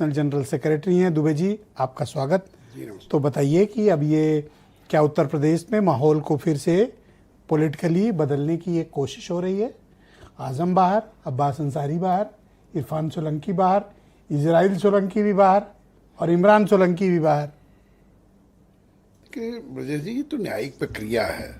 General secretary हैं दुबे जी, आपका स्वागत। तो बताइए कि अब ये क्या उत्तर प्रदेश में माहौल को फिर से पॉलिटिकली बदलने की एक कोशिश हो रही है? आजम बाहर, अब्बास अंसारी बाहर, इरफान सोलंकी बाहर, इजराइल सोलंकी भी बाहर और इमरान सोलंकी भी बाहर। ब्रजेश जी, ये तो न्यायिक प्रक्रिया है।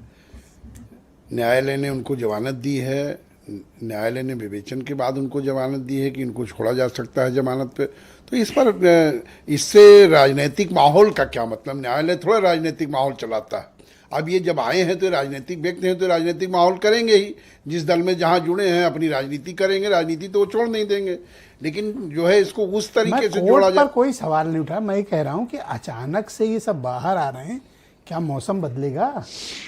न्यायालय ने उनको जमानत दी है, न्यायालय ने विवेचन के बाद उनको जमानत दी है कि इनको छोड़ा जा सकता है जमानत पे। तो इस पर इससे राजनीतिक माहौल का क्या मतलब? न्यायालय थोड़ा राजनीतिक माहौल चलाता है। अब ये जब आए हैं तो राजनीतिक व्यक्ति हैं तो राजनीतिक माहौल करेंगे ही। जिस दल में जहाँ जुड़े हैं अपनी राजनीति करेंगे, राजनीति तो वो छोड़ नहीं देंगे। लेकिन जो है इसको उस तरीके से जोड़ा जाए, कोई सवाल नहीं उठा। मैं कह रहा हूँ कि अचानक से ये सब बाहर आ रहे हैं, क्या मौसम बदलेगा?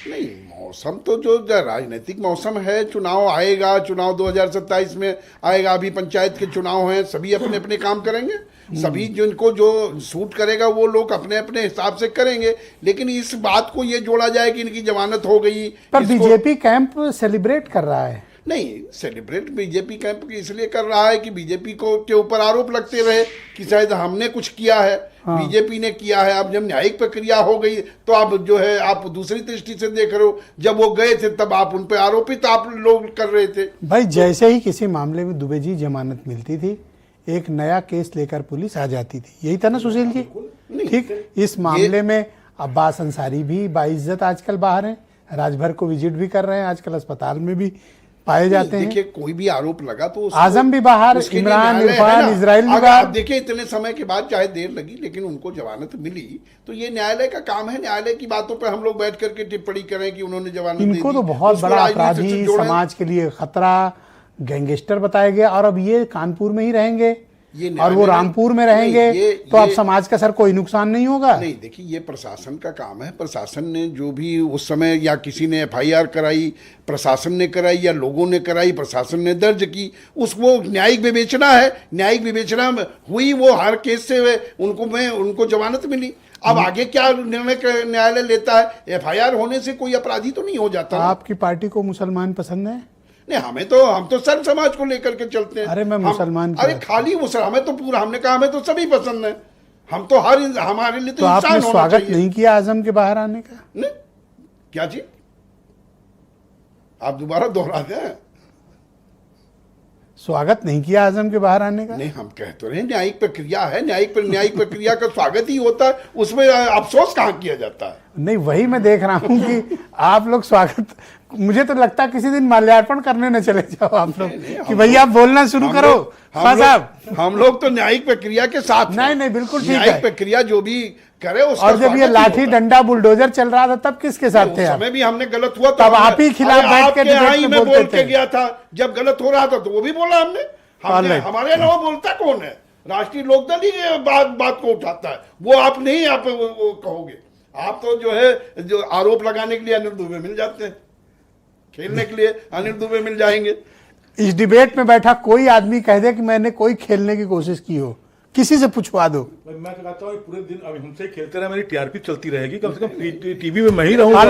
नहीं, मौसम तो जो राजनीतिक मौसम है, चुनाव आएगा, चुनाव 2027 में आएगा। अभी पंचायत के चुनाव हैं, सभी अपने अपने काम करेंगे, सभी जिनको जो सूट करेगा वो लोग अपने अपने हिसाब से करेंगे। लेकिन इस बात को ये जोड़ा जाए कि इनकी जमानत हो गई, पर बीजेपी कैंप सेलिब्रेट कर रहा है। नहीं, सेलिब्रेट बीजेपी कैंप इसलिए कर रहा है कि बीजेपी को के ऊपर आरोप लगते रहे कि शायद हमने कुछ किया है। हाँ। बीजेपी ने किया है। अब जब न्यायिक प्रक्रिया हो गई तो अब जो है आप दूसरी दृष्टि से देख रहे हो। जब वो गए थे तब आप उन पर आरोपित आप लोग कर रहे थे। भाई, जैसे ही किसी मामले में दुबे जी जमानत मिलती थी, एक नया केस लेकर पुलिस आ जाती थी। यही था ना सुशील जी? ठीक, इस मामले में अब्बास अंसारी भी बाइज्जत आजकल बाहर हैं, राजभर को विजिट भी कर रहे हैं, आजकल अस्पताल में भी पाए जाते हैं। देखिए, कोई भी आरोप लगा तो आजम भी बाहर, इमरान, इरफान, इजराइल भी बाहर। देखिए, इतने समय के बाद चाहे देर लगी लेकिन उनको जमानत मिली। तो ये न्यायालय का काम है। न्यायालय की बातों पर हम लोग बैठ करके टिप्पणी करें कि उन्होंने जमानत इनको तो बहुत बड़ा अपराधी, समाज के लिए खतरा, गैंगस्टर बताया गया। और अब ये कानपुर में ही रहेंगे और वो रामपुर में रहेंगे, तो अब समाज का सर कोई नुकसान नहीं होगा? नहीं, देखिए, ये प्रशासन का काम है। प्रशासन ने जो भी उस समय या किसी ने FIR कराई, प्रशासन ने कराई या लोगों ने कराई, प्रशासन ने दर्ज की, वो न्यायिक विवेचना है। न्यायिक विवेचना हुई, वो हर केस से उनको जमानत मिली। अब आगे क्या निर्णय न्यायालय लेता है? FIR होने से कोई अपराधी तो नहीं हो जाता। आपकी पार्टी को मुसलमान पसंद है? नहीं, हम तो सर्व समाज को लेकर के चलते हैं। अरे मैं मुसलमान, अरे खाली मुसलमान, हमें तो पूरा, हमने कहा हमें तो सभी पसंद है। हम तो हमारे लिए तो इंसान आपने स्वागत नहीं किया आजम के बाहर आने का? नहीं, क्या जी, आप दोबारा दोहरा दें। स्वागत नहीं किया आजम के बाहर आने का? नहीं, हम कह तो रहे न्यायिक प्रक्रिया है। न्यायिक प्रक्रिया का स्वागत ही होता है, उसमें अफसोस कहाँ किया जाता है? नहीं, वही मैं देख रहा हूँ कि आप लोग स्वागत, मुझे तो लगता है किसी दिन माल्यार्पण करने न चले जाओ आप लोग कि भैया आप बोलना शुरू करो। हम लोग तो न्यायिक प्रक्रिया के साथ। नहीं, बिल्कुल ठीक है। न्यायिक प्रक्रिया जो भी करे उसका। और जब ये लाठी डंडा बुलडोजर चल रहा था तब किसके साथ थे? समय भी हमने गलत हुआ तब आप ही खिलाफ बैठ के डिबेट में बोलते थे। गया था जब गलत हो रहा था तो वो भी बोला हमने। हमारे अलावा बोलता कौन है? राष्ट्रीय लोकदल ही बात को उठाता है। वो आप नहीं, आप वो कहोगे। आप तो जो है जो आरोप लगाने के लिए अनिल दुबे मिल जाते हैं, खेलने के लिए अनिल दुबे मिल जाएंगे। इस डिबेट में बैठा कोई आदमी कह दे कि मैंने कोई खेलने की कोशिश की हो, किसी से पूछवा दो। मैं तो कहता हूँ पूरे दिन अब हमसे खेलते रहे, मेरी TRP चलती रहेगी। कम से कम टीवी में मैं ही रहूंगा।